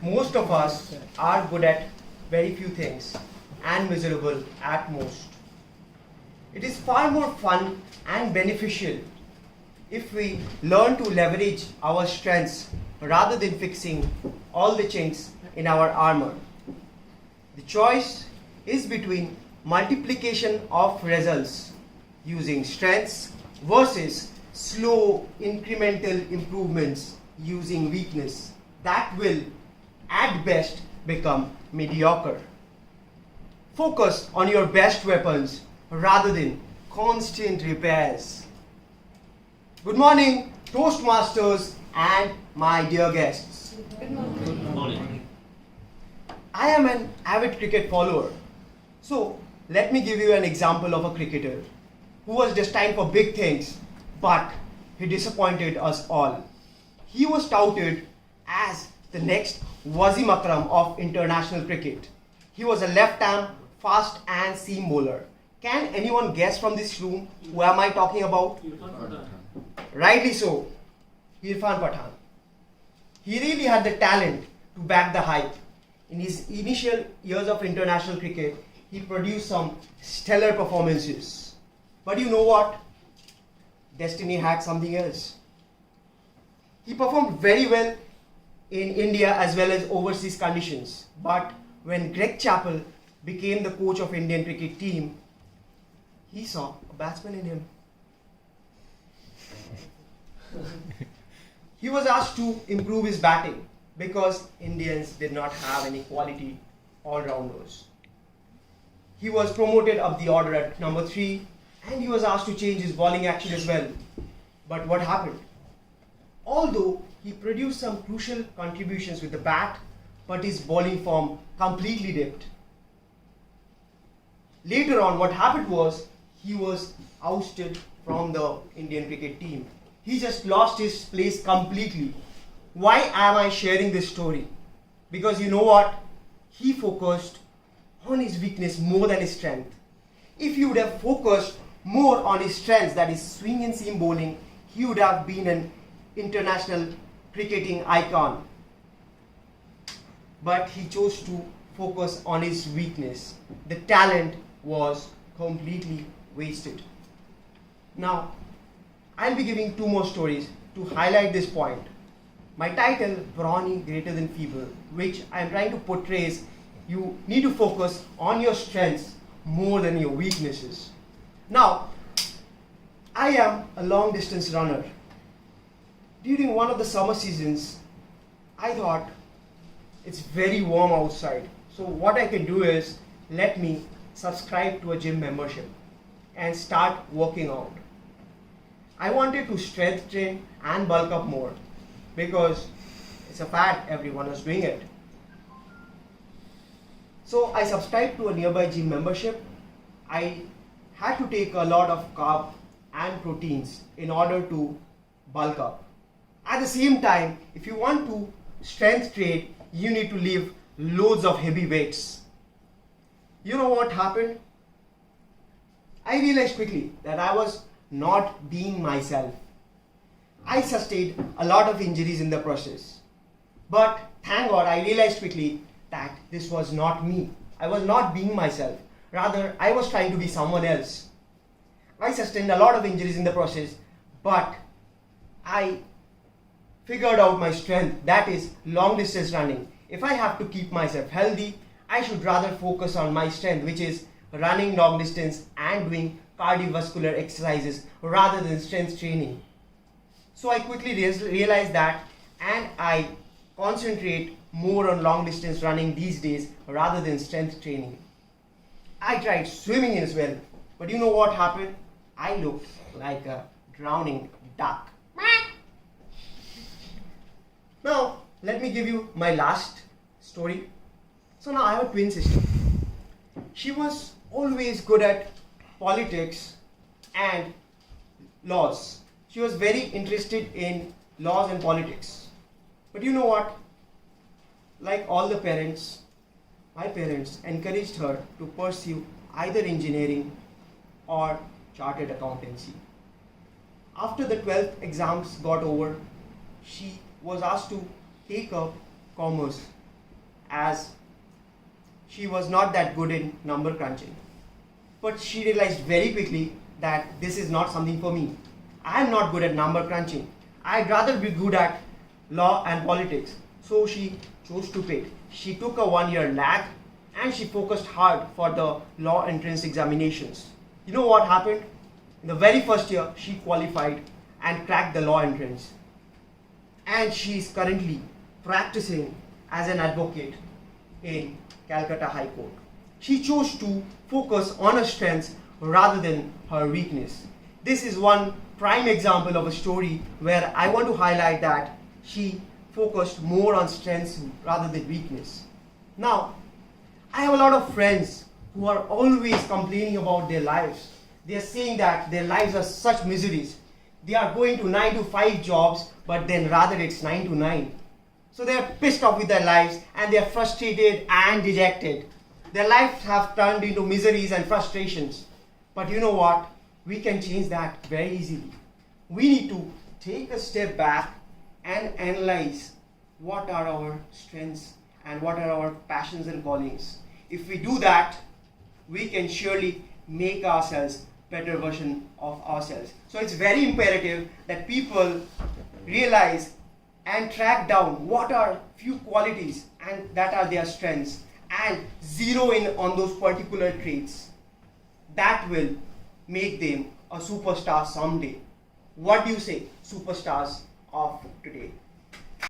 most of us are good at very few things and miserable at most. It is far more fun and beneficial if we learn to leverage our strengths rather than fixing all the chinks in our armor. The choice is between multiplication of results using strengths versus slow incremental improvements using weakness that will at best become mediocre. Focus on your best weapons rather than constant repairs. Good morning, Toastmasters and my dear guests. Good morning. I am an avid cricket follower. So let me give you an example of a cricketer who was destined for big things, but he disappointed us all. He was touted as the next Wasim Akram of international cricket. He was a left-arm, fast and seam bowler. Can anyone guess from this room who am I talking about? Rightly so, Irfan Pathan. He really had the talent to back the hype. In his initial years of international cricket, he produced some stellar performances. But you know what? Destiny had something else. He performed very well in India as well as overseas conditions. But when Greg Chappell became the coach of Indian cricket team, he saw a batsman in him. He was asked to improve his batting because Indians did not have any quality all-rounders. He was promoted up the order at number 3 and he was asked to change his bowling action as well. But what happened? Although he produced some crucial contributions with the bat, but his bowling form completely dipped. Later on, what happened was he was ousted from the Indian cricket team. He just lost his place completely. Why am I sharing this story? Because you know what? He focused on his weakness more than his strength. If he would have focused more on his strengths, that is swing and seam bowling, he would have been an international cricketing icon. But he chose to focus on his weakness. The talent was completely wasted. Now, I'll be giving 2 more stories to highlight this point. My title, Brawny greater than feeble, which I'm trying to portray is you need to focus on your strengths more than your weaknesses. Now, I am a long distance runner. During one of the summer seasons, I thought it's very warm outside. So what I can do is let me subscribe to a gym membership and start working out. I wanted to strength train and bulk up more because it's a fad, everyone is doing it. So I subscribed to a nearby gym membership. I had to take a lot of carb and proteins in order to bulk up. At the same time, if you want to strength train, you need to lift loads of heavy weights. You know what happened? I realized quickly that I was not being myself. I sustained a lot of injuries in the process. But thank God I realized quickly that this was not me. I was not being myself. Rather, I was trying to be someone else. I sustained a lot of injuries in the process, but I figured out my strength, that is long distance running. If I have to keep myself healthy, I should rather focus on my strength, which is running long distance and doing cardiovascular exercises rather than strength training. So I quickly realized that and I concentrate more on long distance running these days rather than strength training. I tried swimming as well, but you know what happened? I looked like a drowning duck. Now, let me give you my last story. So now I have a twin sister. She was always good at politics and laws. She was very interested in laws and politics. But you know what? Like all the parents, my parents encouraged her to pursue either engineering or chartered accountancy. After the 12th exams got over, she was asked to take up commerce as she was not that good in number crunching. But she realized very quickly that this is not something for me. I am not good at number crunching. I'd rather be good at law and politics. So she chose to quit. She took a 1-year lag and she focused hard for the law entrance examinations. You know what happened? In the very first year, she qualified and cracked the law entrance. And she is currently practicing as an advocate in Calcutta High Court. She chose to focus on her strengths rather than her weakness. This is one prime example of a story where I want to highlight that she focused more on strengths rather than weakness. Now, I have a lot of friends who are always complaining about their lives. They are saying that their lives are such miseries. They are going to 9 to 5 jobs, but then rather it's 9 to 9. So they are pissed off with their lives and they are frustrated and dejected. Their lives have turned into miseries and frustrations. But you know what? We can change that very easily. We need to take a step back and analyze what are our strengths and what are our passions and callings. If we do that, we can surely make ourselves better version of ourselves. So it's very imperative that people realize and track down what are few qualities and that are their strengths and zero in on those particular traits. That will make them a superstar someday. What do you say, superstars of today?